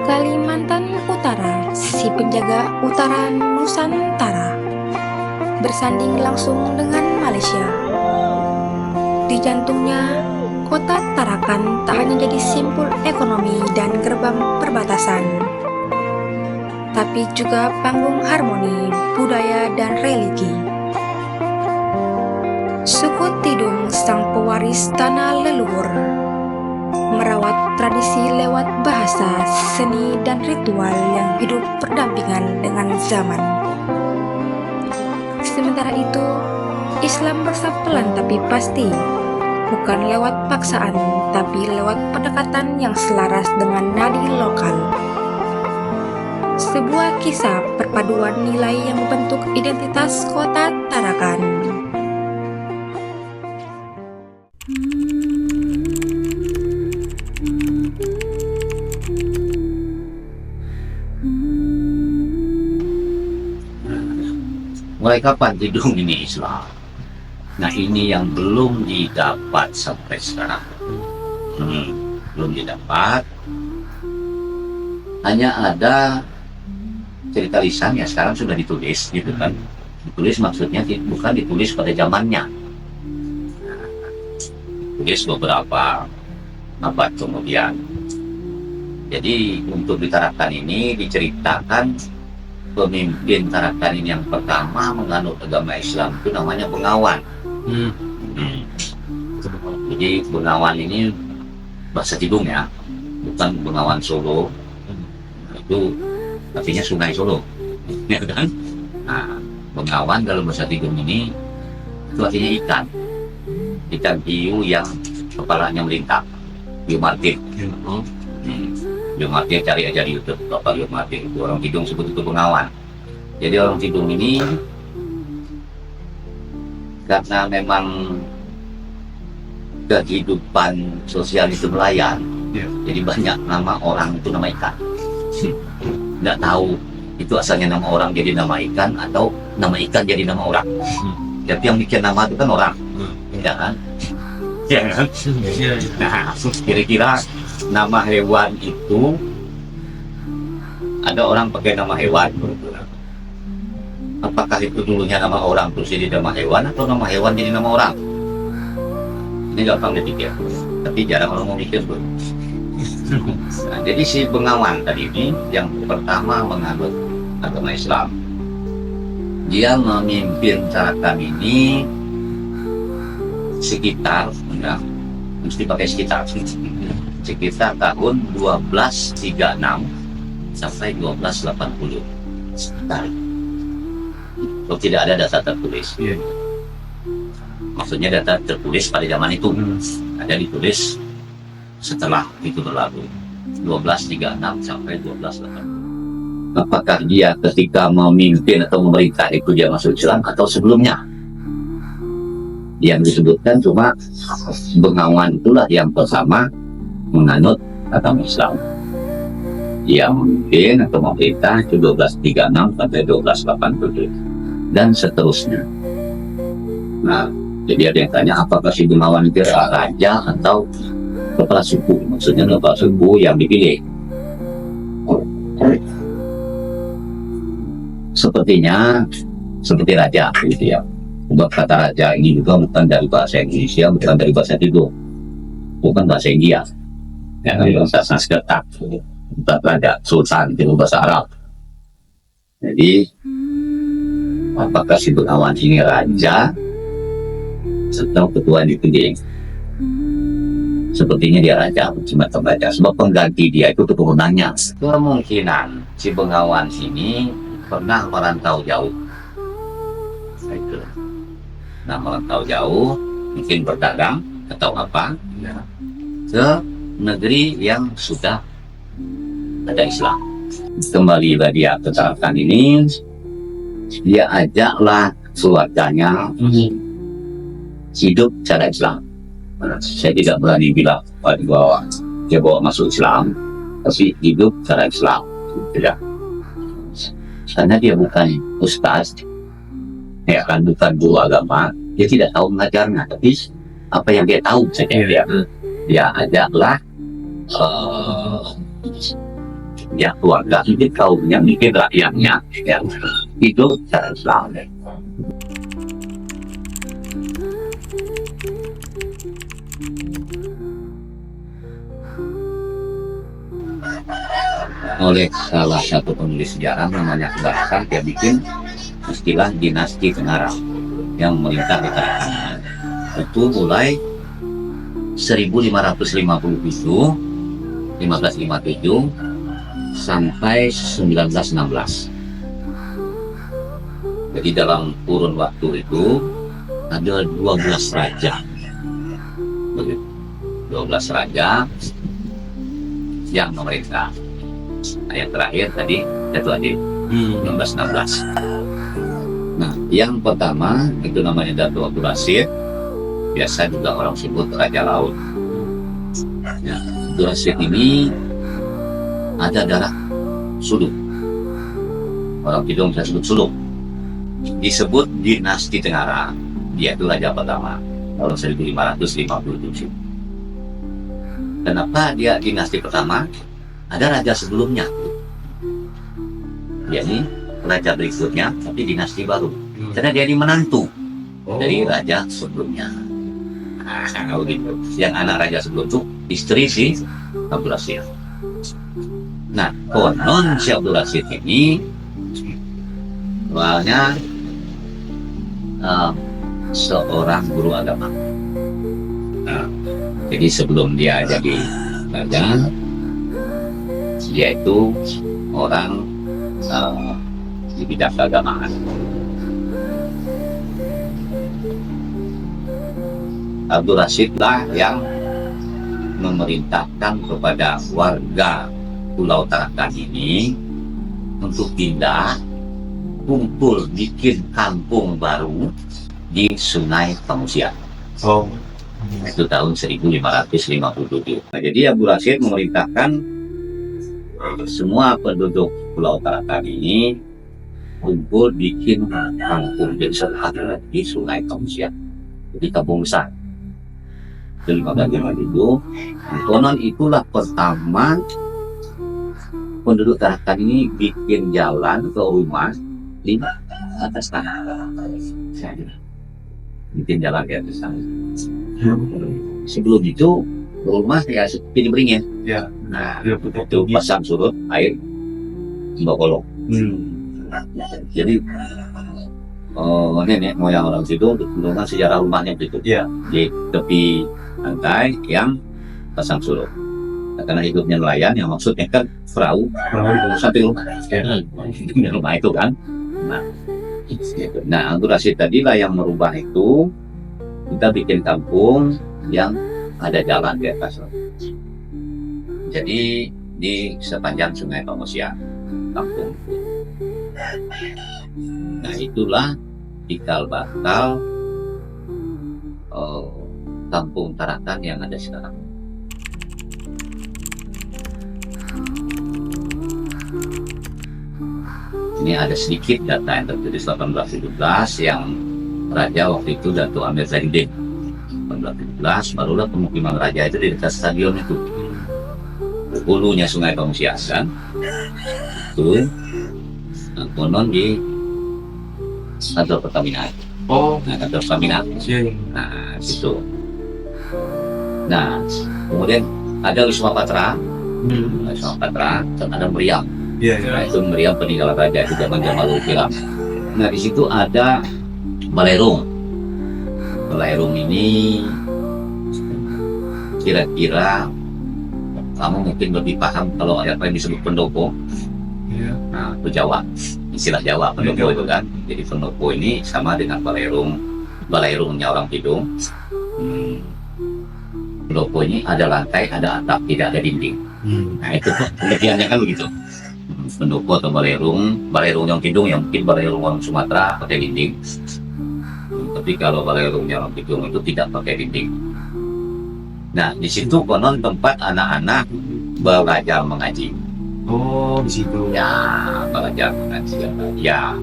Kalimantan Utara, si penjaga utara Nusantara, bersanding langsung dengan Malaysia. Di jantungnya, kota Tarakan tak hanya jadi simpul ekonomi dan gerbang perbatasan, tapi juga panggung harmoni, budaya, dan religi. Suku Tidung, sang pewaris tanah leluhur, merawat tradisi lewat bahasa, seni, dan ritual yang hidup berdampingan dengan zaman. Sementara itu, Islam bersab pelan tapi pasti, bukan lewat paksaan, tapi lewat pendekatan yang selaras dengan nadi lokal. Sebuah kisah perpaduan nilai yang membentuk identitas kota Tarakan. Mulai kapan Tidung ini Islam? Nah, ini yang belum didapat sampai sekarang. Belum didapat. Hanya ada cerita lisan yang sekarang sudah ditulis, gitu kan? Ditulis maksudnya bukan ditulis pada zamannya. Ditulis beberapa abad kemudian. Jadi untuk di Tarakan ini diceritakan pemimpin Tarakan ini yang pertama menganut agama Islam itu namanya Bengawan. Jadi Bengawan ini bahasa Tidung ya, bukan Bengawan Solo. Itu artinya Sungai Solo, ya kan? Nah, Bengawan dalam bahasa Tidung ini itu artinya ikan hiu yang kepalanya melintang, hiu martin. Hiu martin cari aja di YouTube apa hiu martin, itu orang Tidung sebut itu Bengawan. Jadi orang Tidung ini karena memang kehidupan sosial itu nelayan, jadi banyak nama orang itu nama ikan. Nggak tahu itu asalnya nama orang jadi nama ikan atau nama ikan jadi nama orang. Tapi yang bikin nama itu kan orang, ya kan? Ya kan? Nah, kira-kira nama hewan itu ada orang pakai nama hewan. Apakah itu dulunya nama orang terus jadi nama hewan atau nama hewan jadi nama orang? Ini gampang dipikir, tapi jarang orang mau mikir tuh. Nah, jadi si Bengawan tadi ini yang pertama menganut agama Islam. Dia memimpin Tarakan ini sekitar, ya, mesti pakai sekitar tahun 1236 sampai 1280 sekitar. So, tidak ada data tertulis. Maksudnya data tertulis pada zaman itu ada ditulis setelah itu berlalu 1236 sampai 1280. Apakah dia ketika memimpin atau memerintah itu dia masuk Islam atau sebelumnya? Yang disebutkan cuma Bengawan itulah yang pertama menganut agama Islam. Dia memimpin atau memerintah itu 1236 sampai 1280 dan seterusnya. Nah, jadi ada yang tanya apakah si Bengawan itu raja atau kepala suku, maksudnya kepala suku yang dipilih. Sepertinya seperti raja, gitu ya. Sebab kata raja ini juga bukan dari bahasa Indonesia, bukan dari bahasa Tidung, bukan bahasa India, ya, bahasa Sanskerta, bukan raja, sultan itu bahasa Arab. Jadi apakah si Bengawan ini raja atau ketua yang dipilih? Sepertinya dia raja, semacam raja, sebab pengganti dia itu keturunannya. Kemungkinan si Bengawan ini pernah merantau jauh. Nah, merantau jauh, mungkin berdagang atau apa, ya, ke negeri yang sudah ada Islam. Kembalilah dia ke Tarakan ini, dia ajaklah keluarganya hidup cara Islam. Saya tidak berani bilang bahwa dia bawa masuk Islam, tapi hidup cara Islam, tidak. Karena dia bukan ustaz, ya kan, bukan guru agama, dia tidak tahu mengajarnya, tapi apa yang dia tahu saja dia. dia ajaklah ya keluarga, mungkin kaumnya, mungkin rakyatnya, ya itu cara Islam. Oleh salah satu penulis sejarah namanya Bahkan, dia bikin istilah dinasti Tengara yang memerintah di Tarakan. Itu mulai 1557 sampai 1916. Jadi dalam kurun waktu itu ada 12 raja. Begitu. 12 raja yang memerintah. Nah, yang terakhir tadi Datu Adim 1916. Nah, yang pertama itu namanya Datu Abdul Rashid, biasa juga orang sebut Raja Laut. Nah, Abdul Rashid ini ada darah Suluk. Orang Kidung bisa sebut Suluk. Disebut dinasti Tengara. Dia itu raja pertama tahun 1557. Kenapa dia dinasti pertama? Ada raja sebelumnya, dia ini raja berikutnya, tapi dinasti baru. Karena dia ini menantu dari raja sebelumnya. Nah, kalau gitu, yang anak raja sebelum itu istri si Abdul Rashid. Nah, konon si Abdul Rashid ini awalnya seorang guru agama. Nah, jadi sebelum dia jadi raja, dia itu orang di bidang keagamaan. Abdul Rashid lah yang memerintahkan kepada warga Pulau Tarakan ini untuk pindah, kumpul bikin kampung baru di Sungai Pengungsian. Itu tahun 1557. Nah, jadi Abdul Rashid memerintahkan semua penduduk Pulau Tarakan ini kumpul bikin kampung desa di Sungai Pengungsian. Jadi kampung besar. Itu 15 itu. Konon itulah pertama penduduk Tarakan ini bikin jalan ke rumah di atas tanah. Bikin jalan di atas tanah. Sebelum itu rumah ya seperti beringin. Ya. Nah, itu pasang surut air mbak kolong. Jadi nenek moyang orang situ menurunkan sejarah rumahnya itu. Ya. Di tepi pantai yang pasang surut. Nah, karena hidupnya nelayan, yang maksudnya kan perahu sampai rumah. Ya. Rumah itu kan. Nah, Abdul Rashid tadilah yang merubah itu. Kita bikin kampung yang ada jalan di atas. Jadi di sepanjang Sungai Pengungsian kampung. Nah, itulah cikal bakal kampung Tarakan yang ada sekarang. Ini ada sedikit data yang tertulis 1817 yang raja waktu itu Datuk Amir Zahidin. 1817 barulah pemukiman raja itu di dekat stadion itu. Hulunya Sungai Pengungsian kan. Itu konon di kantor Pertamina. Nah, kantor Pertamina. Nah, situ. Nah, kemudian ada Wisma Patra. Wisma Patra dan ada Meriam. Nah, itu Meriam peninggalan raja itu zaman Jamalul Kiram. Nah, di situ ada Balairung. Balairung ini kira-kira kamu mungkin lebih paham kalau ada apa yang disebut pendopo. Nah, itu Jawa, istilah Jawa pendopo itu kan. Jadi pendopo ini sama dengan Balairung. Balairungnya orang Kidung. Pendopo ini ada lantai, ada atap, tidak ada dinding. Nah, itu pengertiannya kan begitu. Pendopo atau Balairung, Balairung yang Kidung, yang mungkin Balairung orang Sumatera pakai dinding. Tapi kalau Balairungnya orang Kidung itu tidak pakai dinding. Nah, di situ konon tempat anak-anak belajar mengaji. Di situ. Ya, belajar mengaji. Ya.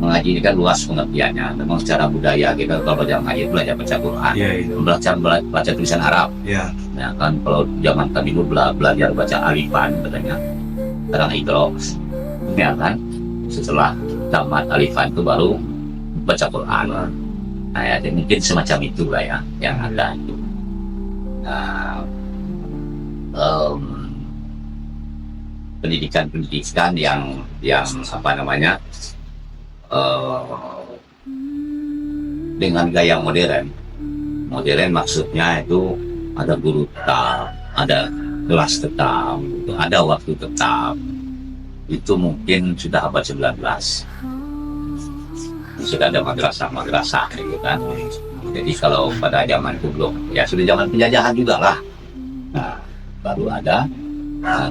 mengaji ini kan luas pengertiannya. Memang secara budaya kita kalau belajar mengaji itu belajar baca Quran, baca tulisan Arab. Nah kan kalau zaman kami dulu belajar baca alifan katanya, sekarang Iqra, ya kan. Setelah tamat alifan itu baru baca Quran. Nah ya, mungkin semacam itu lah ya yang ada itu. Nah, pendidikan yang apa namanya dengan gaya modern maksudnya itu ada guru tetap, ada kelas tetap, ada waktu tetap, itu mungkin sudah abad 19 sudah ada madrasah gitu kan. Jadi kalau pada zaman itu belum, ya sudah zaman penjajahan juga lah. Nah, baru ada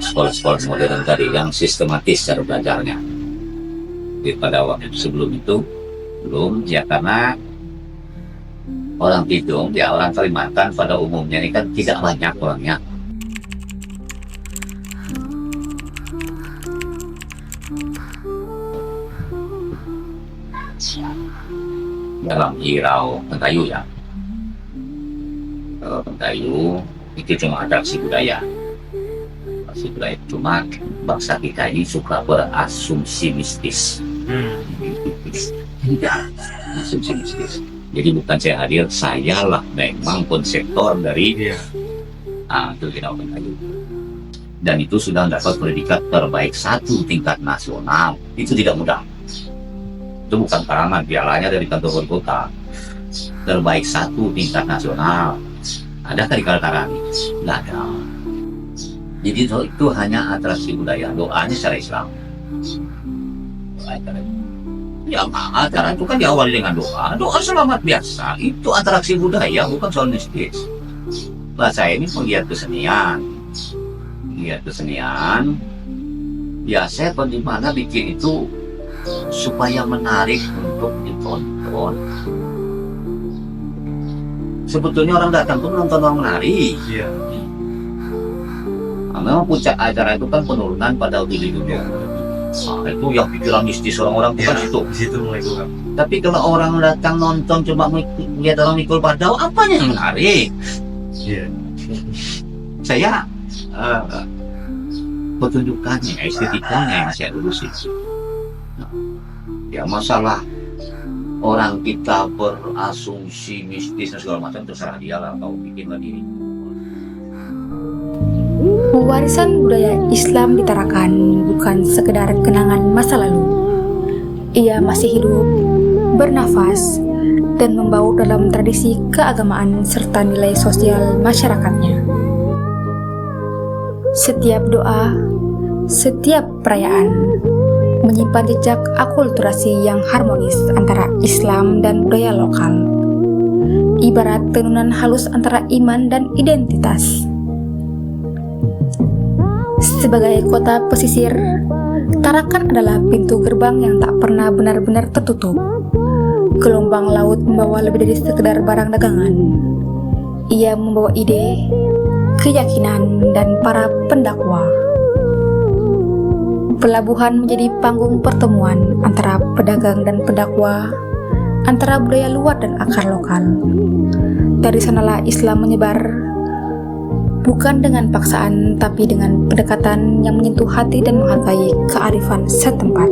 sekolah-sekolah modern tadi yang sistematis cara belajarnya. Jadi pada waktu sebelum itu belum, ya karena orang Tidung, ya orang Kalimantan pada umumnya ini kan tidak banyak orangnya. Dalam Irau Pentayu ya, Pentayu itu cuma atraksi budaya. Cuma bangsa kita ini suka berasumsi mistis. Asumsi mistis. Jadi bukan saya hadir, saya lah memang konseptor dari itu Irau Pentayu. Dan itu sudah mendapat predikat terbaik 1 tingkat nasional. Itu tidak mudah. Itu bukan karangan, pialanya dari kantor kota. Terbaik 1 tingkat nasional. Ada di Kaltara? Nggak ada. Jadi itu hanya atraksi budaya, doanya secara Islam. Ya acara itu kan diawali dengan doa selamat biasa. Itu atraksi budaya, bukan soal mistis. Lah saya ini penggiat kesenian. Ya saya bagaimana bikin itu supaya menarik untuk ditonton. Sebetulnya orang datang tuh menonton orang menari. Nah, memang puncak acara itu kan penurunan pada Willy dunia. Nah, itu yang pikiran mistis orang-orang bukan situ. Tapi kalau orang datang nonton cuma lihat orang mikul padau, apanya yang menarik? Saya pertunjukannya, estetikanya yang saya urusin. Ya masalah orang kita berasumsi mistis dan segala macam terserah dia lah, kau bikin lagi. Warisan budaya Islam di Tarakan bukan sekedar kenangan masa lalu. Ia masih hidup, bernafas, dan membaur dalam tradisi keagamaan serta nilai sosial masyarakatnya. Setiap doa, setiap perayaan menyimpan jejak akulturasi yang harmonis antara Islam dan budaya lokal. Ibarat tenunan halus antara iman dan identitas. Sebagai kota pesisir, Tarakan adalah pintu gerbang yang tak pernah benar-benar tertutup. Gelombang laut membawa lebih dari sekedar barang dagangan. Ia membawa ide, keyakinan, dan para pendakwa. Pelabuhan menjadi panggung pertemuan antara pedagang dan pendakwa, antara budaya luar dan akar lokal. Dari sanalah Islam menyebar, bukan dengan paksaan, tapi dengan pendekatan yang menyentuh hati dan menghargai kearifan setempat.